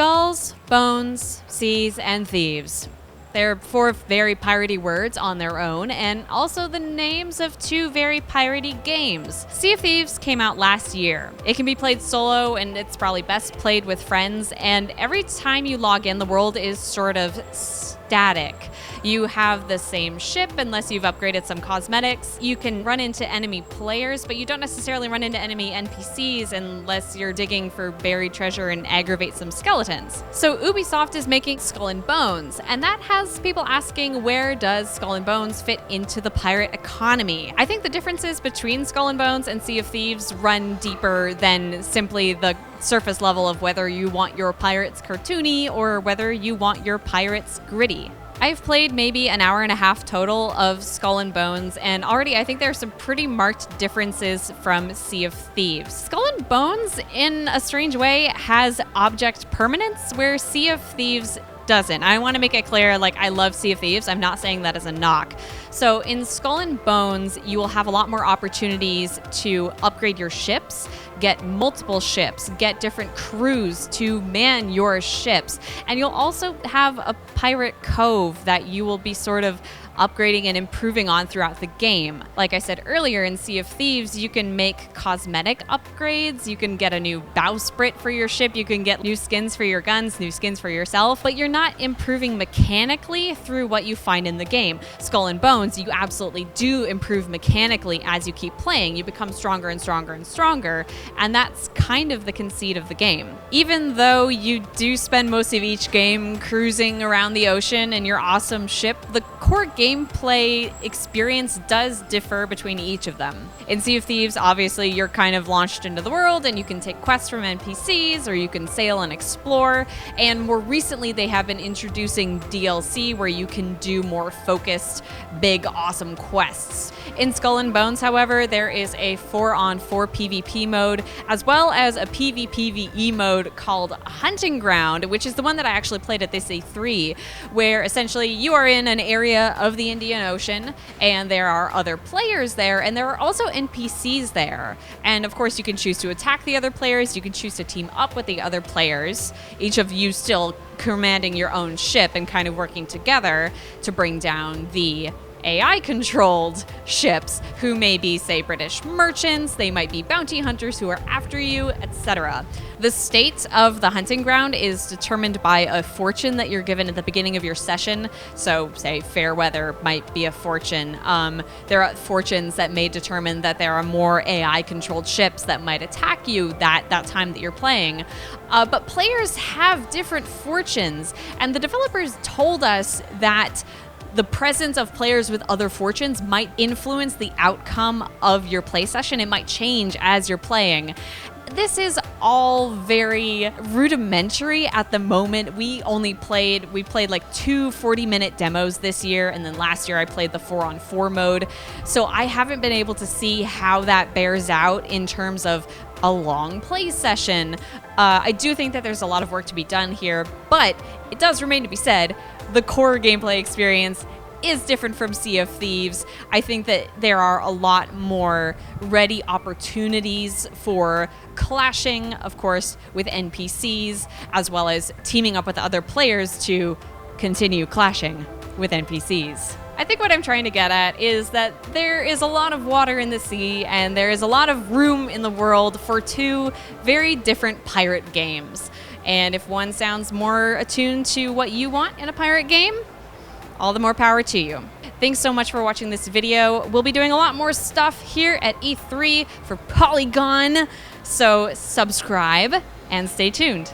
Skulls, bones, seas, and thieves. They're 4 very piratey words on their own, and also the names of 2 very piratey games. Sea of Thieves came out last year. It can be played solo, and it's probably best played with friends, and every time you log in, the world is sort of static. You have the same ship unless you've upgraded some cosmetics. You can run into enemy players, but you don't necessarily run into enemy NPCs unless you're digging for buried treasure and aggravate some skeletons. So Ubisoft is making Skull and Bones, and that has people asking, where does Skull and Bones fit into the pirate economy? I think the differences between Skull and Bones and Sea of Thieves run deeper than simply the surface level of whether you want your pirates cartoony or whether you want your pirates gritty. I've played maybe an hour and a half total of Skull and Bones, and already I think there are some pretty marked differences from Sea of Thieves. Skull and Bones, in a strange way, has object permanence, where Sea of Thieves doesn't. I want to make it clear, like, I love Sea of Thieves. I'm not saying that as a knock. So in Skull and Bones, you will have a lot more opportunities to upgrade your ships, get multiple ships, get different crews to man your ships. And you'll also have a pirate cove that you will be sort of upgrading and improving on throughout the game. Like I said earlier, in Sea of Thieves, you can make cosmetic upgrades, you can get a new bowsprit for your ship, you can get new skins for your guns, new skins for yourself, but you're not improving mechanically through what you find in the game. Skull and Bones, you absolutely do improve mechanically as you keep playing. You become stronger and stronger and stronger, and that's kind of the conceit of the game. Even though you do spend most of each game cruising around the ocean in your awesome ship, the core gameplay experience does differ between each of them. In Sea of Thieves, obviously, you're kind of launched into the world and you can take quests from NPCs or you can sail and explore. And more recently, they have been introducing DLC where you can do more focused, big, awesome quests. In Skull and Bones, however, there is a 4-on-4 PvP mode, as well as a PvPvE mode called Hunting Ground, which is the one that I actually played at this E3, where essentially you are in an area of the Indian Ocean, and there are other players there, and there are also NPCs there. And of course, you can choose to attack the other players, you can choose to team up with the other players, each of you still commanding your own ship and kind of working together to bring down the AI-controlled ships who may be, say, British merchants, they might be bounty hunters who are after you, etc. The state of the hunting ground is determined by a fortune that you're given at the beginning of your session. So, say, fair weather might be a fortune. There are fortunes that may determine that there are more AI-controlled ships that might attack you that time that you're playing. But players have different fortunes, and the developers told us that the presence of players with other fortunes might influence the outcome of your play session. It might change as you're playing. This is all very rudimentary at the moment. We played like 2 40-minute demos this year, and then last year I played the 4-on-4 mode. So I haven't been able to see how that bears out in terms of a long play session. I do think that there's a lot of work to be done here, but it does remain to be said, the core gameplay experience is different from Sea of Thieves. I think that there are a lot more ready opportunities for clashing, of course, with NPCs, as well as teaming up with other players to continue clashing with NPCs. I think what I'm trying to get at is that there is a lot of water in the sea, and there is a lot of room in the world for 2 very different pirate games. And if one sounds more attuned to what you want in a pirate game, all the more power to you. Thanks so much for watching this video. We'll be doing a lot more stuff here at E3 for Polygon, so subscribe and stay tuned.